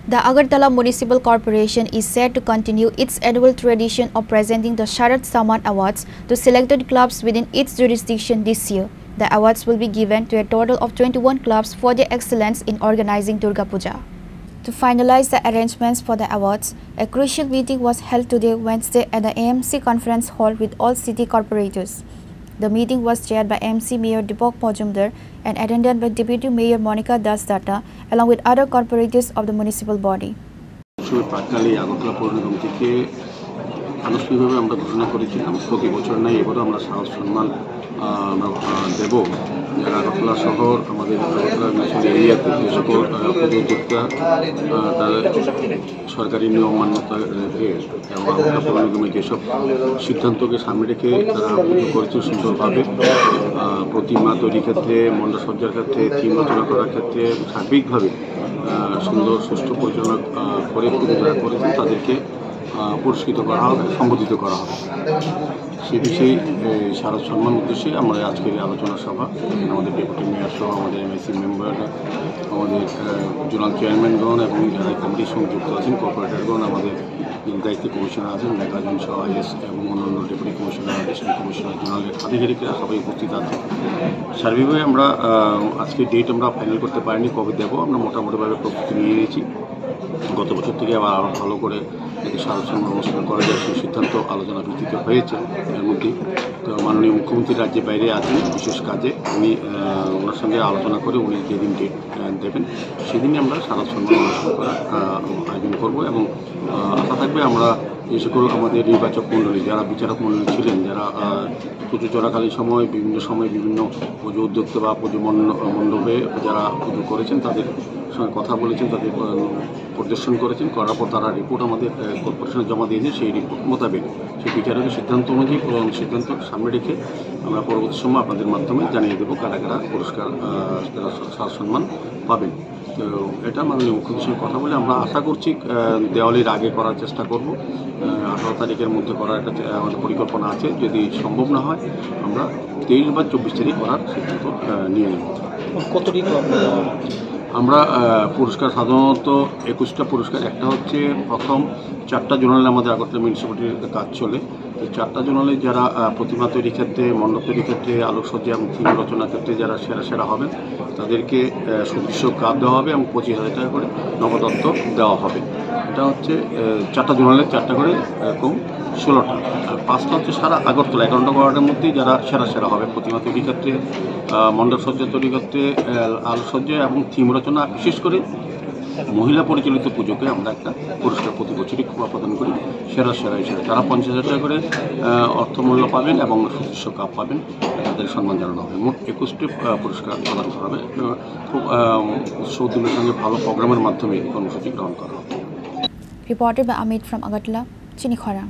The Agartala Municipal Corporation is set to continue its annual tradition of presenting the Sharad Samman Awards to selected clubs within its jurisdiction this year. The awards will be given to a total of 21 clubs for their excellence in organizing Durga Puja. To finalize the arrangements for the awards, a crucial meeting was held today Wednesday at the AMC Conference Hall with all city corporators. The meeting was chaired by MC Mayor Deepak Majumdar and attended by Deputy Mayor Monica Das Datta along with other corporators of the municipal body. আনুষ্ঠানিকভাবে আমরা ঘোষণা করেছিলাম প্রতি বছর নাই এবারও আমরা সাহস সম্মান দেব যারা আগরতলা শহর আমাদের আগরতলা মিউনিসিপ্যাল এরিয়াতে যে সকল পদোদ্যোক্তা তাদের সরকারি নিয়ম মান্যতা রেখে এবং আগরতলা পৌর নিগমের যেসব সিদ্ধান্তকে সামনে রেখে তারা পুজো করেছে সুন্দরভাবে প্রতিমা তৈরির ক্ষেত্রে মণ্ডপসজ্জার ক্ষেত্রে থিম রচনা করার ক্ষেত্রে সার্বিকভাবে সুন্দর সুষ্ঠু পরিচালনা করে পুজো যারা করেছেন তাদেরকে পুরস্কৃত করা হবে সম্বোধিত করা হবে সেই বিষয়ে শারদ সম্মান উদ্দেশ্যে আমরা আজকের আলোচনা সভা আমাদের ডেপুটি মেয়র সহ আমাদের এমএসি মেম্বাররা আমাদের জোনাল চেয়ারম্যানগণ এবং যারা কমিটির সঙ্গে যুক্ত আছেন কর্পোরেটরগণ আমাদের দায়িত্ব কমিশনার আছেন মেঘাজন সহ আইএস এবং অন্যান্য ডেপুটি কমিশনার অ্যাডিশনাল কমিশনার জোনালের আধিকারিকরা সবাই উপস্থিত আছেন সার্বিকভাবে আমরা আজকে ডেট আমরা ফাইনাল করতে পারিনি কবে দেবো আমরা মোটামুটিভাবে প্রস্তুতি নিয়ে নিয়েছি গত বছর থেকে আবার আরও ভালো করে এতে শারদ সম্মান অনুষ্ঠান করা যায় সেই সিদ্ধান্ত আলোচনা ভিত্তিতে হয়েছে এর মধ্যে তো মাননীয় মুখ্যমন্ত্রী রাজ্যের বাইরে আছেন বিশেষ কাজে উনি ওনার সঙ্গে আলোচনা করে উনি যেদিন ডেট দেবেন সেদিনই আমরা শারদ সম্মান অনুষ্ঠান করার আয়োজন করব এবং আশা থাকবে আমরা যে সকল আমাদের নির্বাচক মণ্ডলী যারা বিচারক মণ্ডলী ছিলেন যারা পুজো চলাকালীন সময় বিভিন্ন পুজো উদ্যোক্তা বা পুজো মণ্ডপে যারা পুজো করেছেন তাদের সঙ্গে কথা বলেছেন তাদের পরিদর্শন করেছেন করার পর তারা রিপোর্ট আমাদের কর্পোরেশনে জমা দিয়েছে সেই রিপোর্ট মোতাবেক সেই বিচারকের সিদ্ধান্ত অনুযায়ী সিদ্ধান্ত সামনে রেখে আমরা পরবর্তী সময় আপনাদের মাধ্যমে জানিয়ে দেবো কারা কারা পুরস্কার শারদ সম্মান পাবেন তো এটা মাননীয় মুখ্যমন্ত্রীর সঙ্গে কথা বলে আমরা আশা করছি দেওয়ালির আগে করার চেষ্টা করব 18 তারিখের মধ্যে করার একটা আমাদের পরিকল্পনা আছে যদি সম্ভব না হয় আমরা 23 বা 24 তারিখ করার সিদ্ধান্ত নিয়ে নেব কতটি আমরা পুরস্কার সাধারণত 21টা পুরস্কার একটা হচ্ছে প্রথম 4টা জোনালে আমাদের আগরতলা মিউনিসিপ্যালিটির কাজ চলে তো 4টা জোনালে যারা প্রতিমা তৈরির ক্ষেত্রে মণ্ডপ তৈরির ক্ষেত্রে আলোকসজ্জা এবং থিম রচনার ক্ষেত্রে যারা সেরা হবেন তাদেরকে সুদৃশ্য কাপ দেওয়া হবে এবং 25,000 টাকা করে নগদত্ব দেওয়া হবে এটা হচ্ছে 4টা জোনালে 4টা করে এরকম 16টা আর 5টা হচ্ছে সারা আগরতলা 11টা ওয়ার্ডের মধ্যেই যারা সেরা হবে প্রতিমা তৈরির ক্ষেত্রে মণ্ডপসজ্জা তৈরির ক্ষেত্রে আলোকসজ্জা এবং থিম রচনা বিশেষ করে মহিলা পরিচালিত পুজোকে আমরা একটা পুরস্কার প্রতি বছরই প্রদান করি সেরা হিসেবে তারা 50,000 টাকা করে অর্থমূল্য পাবেন এবং সুদৃশ্য কাপ পাবেন তাদের সম্মান জানানো হবে মোট 21টি পুরস্কার প্রদান করা হবে খুব উৎসবের সঙ্গে ভালো প্রোগ্রামের মাধ্যমে এই কর্মসূচি গ্রহণ করা হবে Reported by Amit from Agartala, Chinikhara.